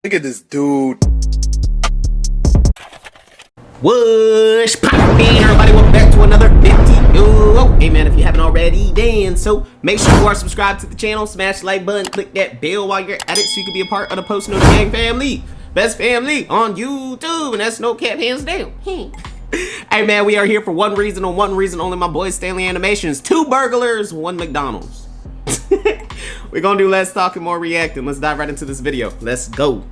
Look at this dude. What's poppin', everybody? Welcome back to another video. Hey man, if you haven't already, then so make sure you are subscribed to the channel, smash the like button, click that bell while you're at it so you can be a part of the Post Note Gang family. Best family on YouTube, and that's no cap, hands down. Hey man, we are here for one reason and one reason only, my boy Stanley Animations. 2 burglars, 1 McDonald's. We're gonna do less talking, more reacting. Let's dive right into this video. Let's go.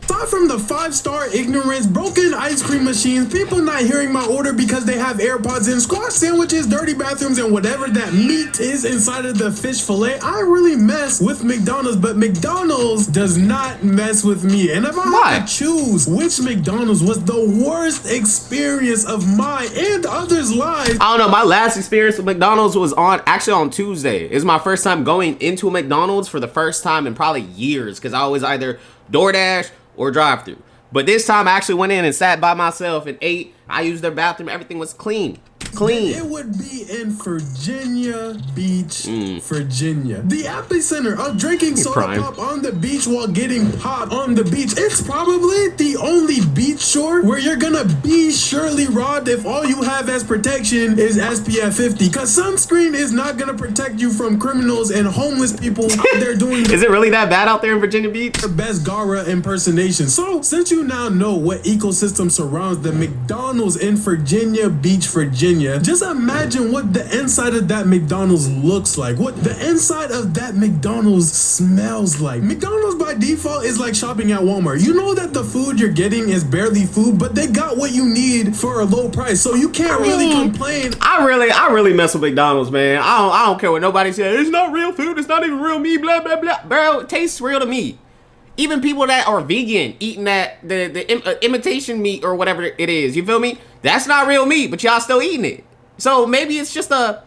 Aside from the 5-star ignorance, broken ice cream machines, people not hearing my order because they have AirPods in, squash sandwiches, dirty bathrooms, and whatever that meat is inside of the fish fillet, I really mess with McDonald's, but McDonald's does not mess with me. And if I had to choose which McDonald's was the worst experience of my and others' lives, I don't know, my last experience with McDonald's was actually on Tuesday. It's my first time going into a McDonald's for the first time in probably years, because I was either DoorDash or drive-through. But this time I actually went in and sat by myself and ate. I used their bathroom. Everything was clean. it would be in Virginia Beach, Virginia. The epicenter of drinking soda pop on the beach while getting popped on the beach. It's probably the only beach shore where you're gonna be surely robbed if all you have as protection is SPF 50. Cause sunscreen is not gonna protect you from criminals and homeless people out there doing Is it really that bad out there in Virginia Beach? the best Gara impersonation. So since you now know what ecosystem surrounds the McDonald's in Virginia Beach, Virginia, just imagine what the inside of that McDonald's looks like, what the inside of that McDonald's smells like. McDonald's by default is like shopping at Walmart. You know that the food you're getting is barely food, but they got what you need for a low price, so you can't really complain. I really mess with McDonald's, man. I don't care what nobody says. It's not real food. It's not even real meat. Blah blah blah. Bro, it tastes real to me. Even people that are vegan eating that the imitation meat or whatever it is, you feel me? That's not real meat, but y'all still eating it. So maybe it's just a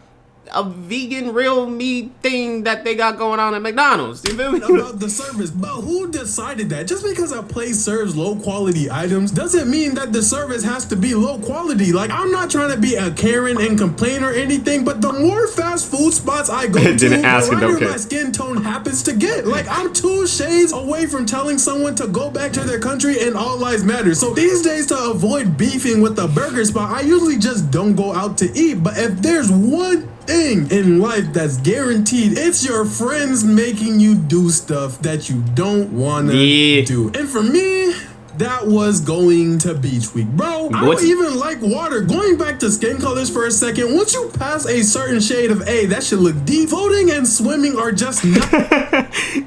vegan real meat thing that they got going on at McDonald's. You feel me? About the service, but who decided that? Just because a place serves low quality items doesn't mean that the service has to be low quality. Like, I'm not trying to be a Karen and complain or anything, but the more fast food spots I go to, the lighter my skin tone happens to get. Like, I'm 2 shades away from telling someone to go back to their country and all lives matter. So these days, to avoid beefing with the burger spot, I usually just don't go out to eat. But if there's one thing in life that's guaranteed, it's your friends making you do stuff that you don't wanna do. And for me, that was going to beach week, bro. I don't even like water. Going back to skin colors for a second, once you pass a certain shade of A, that should look deep. Floating and swimming are just not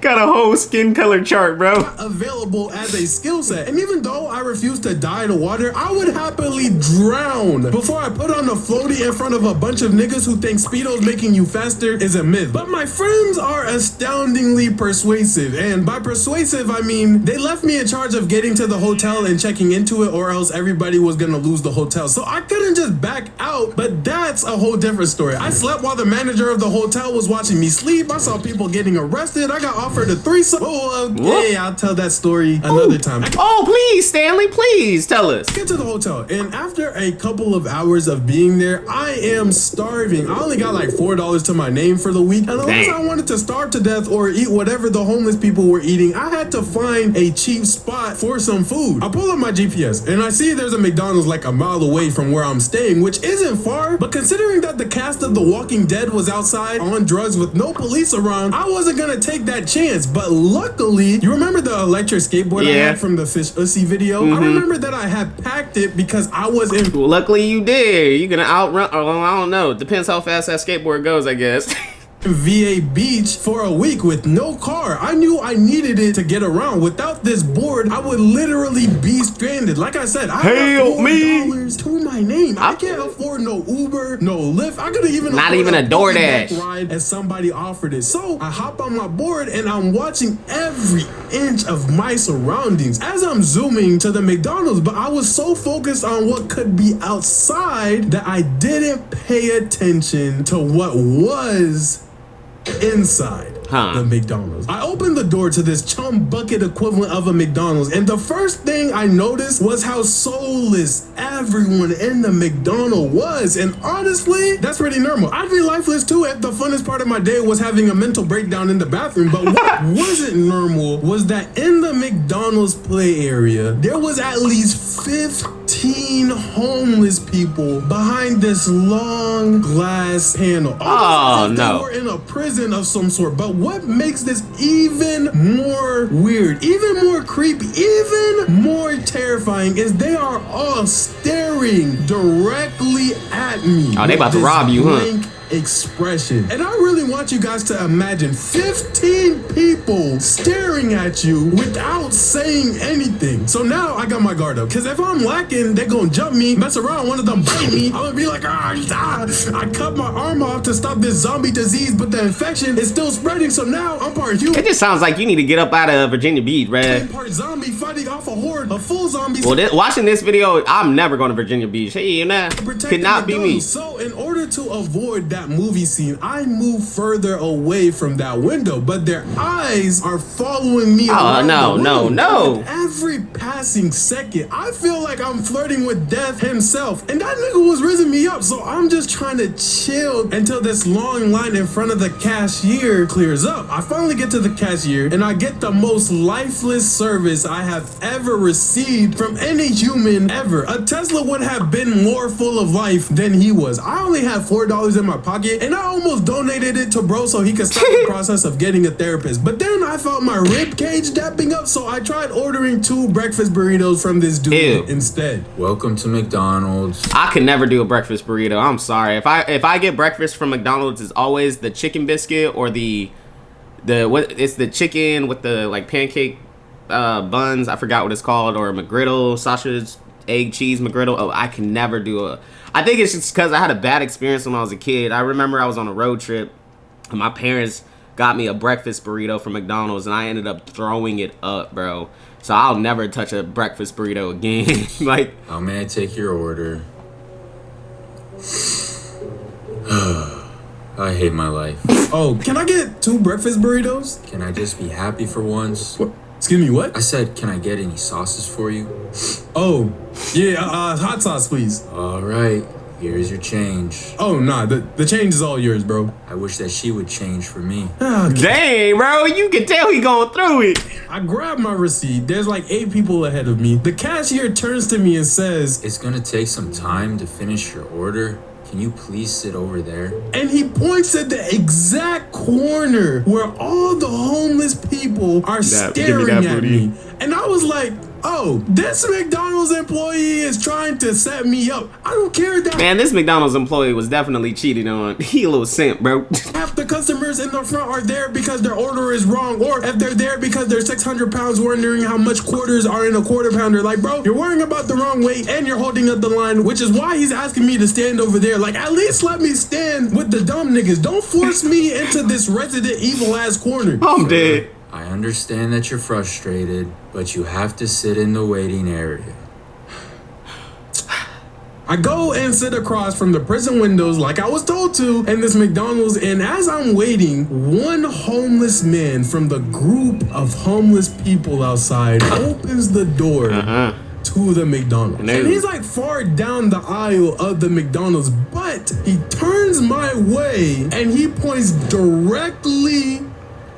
got a whole skin color chart, bro. Available as a skill set. And even though I refuse to die in the water, I would happily drown before I put on a floaty in front of a bunch of niggas who think Speedos making you faster is a myth. But my friends are astoundingly persuasive. And by persuasive, I mean they left me in charge of getting to the hotel and checking into it, or else everybody was gonna lose the hotel. So I couldn't just back out, but that's a whole different story. I slept while the manager of the hotel was watching me sleep. I saw people getting arrested. I got offered a threesome. Oh, okay, I'll tell that story another time. Oh, please, Stanley, please tell us. Get to the hotel, and after a couple of hours of being there, I am starving. I only got like $4 to my name for the week, and unless I wanted to starve to death or eat whatever the homeless people were eating, I had to find a cheap spot for some food. I pull up my GPS, and I see there's a McDonald's like a mile away from where I'm staying, which isn't far, but considering that the cast of The Walking Dead was outside on drugs with no police around, I wasn't gonna take that chance. But luckily, you remember the electric skateboard I had from the Fish Ussy video? I remember that I had packed it because I was in. Well, luckily you did. You're gonna outrun. Oh, I don't know. Depends how fast that skateboard goes, I guess. VA Beach for a week with no car. I knew I needed it to get around. Without this board, I would literally be stranded. Like I said, I have $4 to my name. I can't afford no Uber, no Lyft. I couldn't even not even a DoorDash ride as somebody offered it. So I hop on my board and I'm watching every inch of my surroundings as I'm zooming to the McDonald's. But I was so focused on what could be outside that I didn't pay attention to what was inside. The McDonald's. I opened the door to this chum bucket equivalent of a McDonald's, and the first thing I noticed was how soulless everyone in the McDonald's was. And honestly, that's pretty normal. I'd be lifeless too if the funnest part of my day was having a mental breakdown in the bathroom. But what wasn't normal was that in the McDonald's play area, there was at least 15 homeless people behind this long glass panel. Oh, no. They were in a prison of some sort. But what makes this even more weird, even more creepy, even more terrifying is they are all staring directly at me. Oh, they about to rob you, huh? Expression. And I really want you guys to imagine 15 people staring at you without saying anything. So now I got my guard up, because if I'm lacking, they're gonna jump me, mess around, one of them bite me. I'm gonna be like, I cut my arm off to stop this zombie disease, but the infection is still spreading. So now I'm part human. It just sounds like you need to get up out of Virginia Beach, bruh. Part zombie fighting off a horde of full zombies. Well, watching this video, I'm never going to Virginia Beach. Hey, you know, could not be me. So in order to avoid that movie scene, I move further away from that window, but their eyes are following me around no. Every passing second, I feel like I'm flirting with death himself, and that nigga was raising me up. So I'm just trying to chill until this long line in front of the cashier clears up. I finally get to the cashier, and I get the most lifeless service I have ever received from any human ever. A Tesla would have been more full of life than he was. I only had $4 in my pocket, and I almost donated it to bro so he could start the process of getting a therapist. But then I felt my rib cage dapping up, so I tried ordering 2 breakfast burritos from this dude instead. Welcome to McDonald's. I could never do a breakfast burrito. I'm sorry. If I get breakfast from McDonald's, it's always the chicken biscuit or the chicken with the like pancake buns. I forgot what it's called, or McGriddle, sausage, egg, cheese McGriddle. Oh, I can never do I think it's just because I had a bad experience when I was a kid. I remember I was on a road trip and my parents got me a breakfast burrito from McDonald's, and I ended up throwing it up, bro. So I'll never touch a breakfast burrito again. Like, how may I take your order? I hate my life. Oh, can I get 2 breakfast burritos? Can I just be happy for once? What? Excuse me, what? I said, can I get any sauces for you? Oh, yeah, hot sauce, please. All right, here's your change. Oh, nah, the change is all yours, bro. I wish that she would change for me. Dang, bro, you can tell he going through it. I grab my receipt. There's like 8 people ahead of me. The cashier turns to me and says, it's gonna take some time to finish your order. Can you please sit over there? And he points at the exact corner where all the homeless people are staring at me. And I was like, oh, this McDonald's employee is trying to set me up. I don't care that. Man, this McDonald's employee was definitely cheated on. He a little simp, bro. Half the customers in the front are there because their order is wrong, or if they're there because they're 600 pounds wondering how much quarters are in a quarter pounder. Like, bro, you're worrying about the wrong weight and you're holding up the line, which is why he's asking me to stand over there. Like, at least let me stand with the dumb niggas. Don't force me into this Resident Evil ass corner. I'm dead. I understand that you're frustrated, but you have to sit in the waiting area. I go and sit across from the prison windows like I was told to in this McDonald's, and as I'm waiting, one homeless man from the group of homeless people outside opens the door to the McDonald's. And he's like far down the aisle of the McDonald's, but he turns my way and he points directly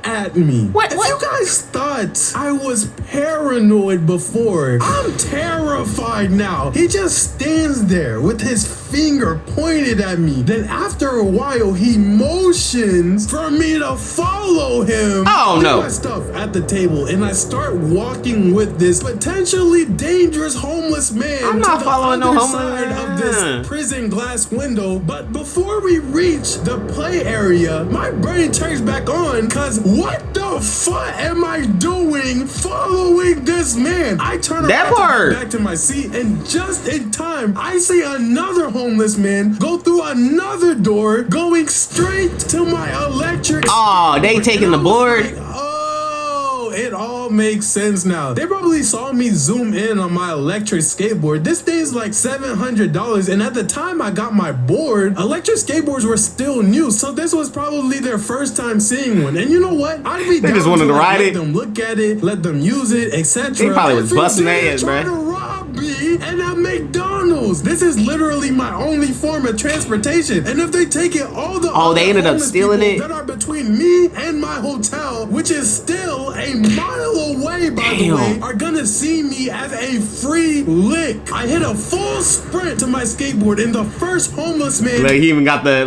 at me. If you guys thought I was paranoid before, I'm terrified now. He just stands there with his finger pointed at me. Then after a while, he motions for me to follow him. Oh no. My stuff at the table, and I start walking with this potentially dangerous homeless man. I'm not following no homeless side of this prison glass window. But before we reach the play area, my brain turns back on, cause what the fuck am I doing following this man? I turn around back to my seat, and just in time, I see another homeless man go through another door, going straight to my electric. Oh, they taking the board. Like, oh, So it all makes sense now. They probably saw me zoom in on my electric skateboard. This thing's like $700, and at the time I got my board, electric skateboards were still new, so this was probably their first time seeing one. And you know what? I'd be down just wanted to ride let it. them look at it, let them use it, etc. They probably was busting their ass, trying bruh. to rob me and at McDonald's. This is literally my only form of transportation. And if they take it, all the they ended up homeless stealing people it? that are between me and my hotel, which is still a mile away, by the way, are gonna see me as a free lick. I hit a full sprint to my skateboard, and the first homeless man Look, he even got the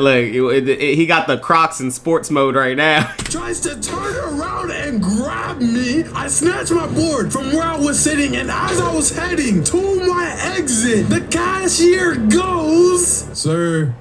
he got the Crocs in sports mode right now. tries to turn around and grab me. I snatched my board from where I was sitting, and as I was heading to my exit, the cashier goes, "Sir,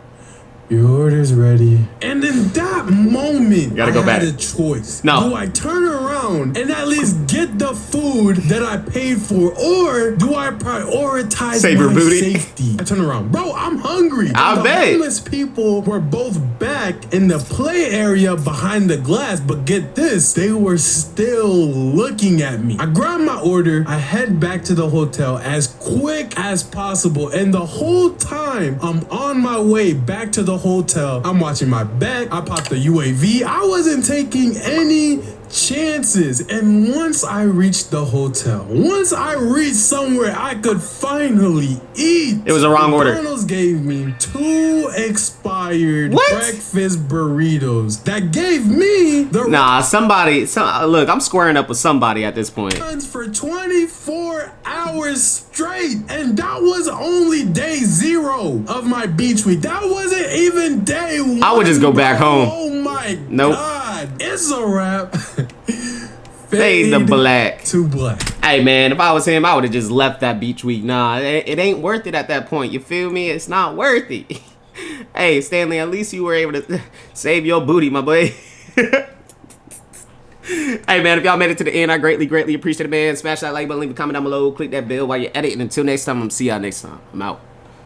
your order's ready." And in that moment, Gotta I go had back. a choice. No. Do I turn around and at least get the food that I paid for, or do I prioritize Save your my booty. safety? I turn around. Bro, I'm hungry. I the bet. homeless people were both back in the play area behind the glass, but get this, they were still looking at me. I grab my order, I head back to the hotel as quick as possible, and the whole time I'm on my way back to the hotel, I'm watching my back. I popped the UAV. I wasn't taking any chances. And once I reached the hotel, once I reached somewhere I could finally eat, It was a wrong order. McDonald's gave me 2 expired What? breakfast burritos that gave me the Look, I'm squaring up with somebody at this point. runs for 24 hours straight, and that was only day 0 of my beach week. That wasn't even day 1. I would just go back bro. home. Oh my Nope. god, it's a wrap. Fade the black. to black. Hey man, if I was him, I would have just left that beach week. Nah, it ain't worth it at that point. You feel me? It's not worth it. Hey Stanley, at least you were able to save your booty, my boy. Hey man, if y'all made it to the end, I greatly appreciate it, man. Smash that like button, leave a comment down below, click that bell while you're at it, and until next time, I'm gonna see y'all next time. I'm out.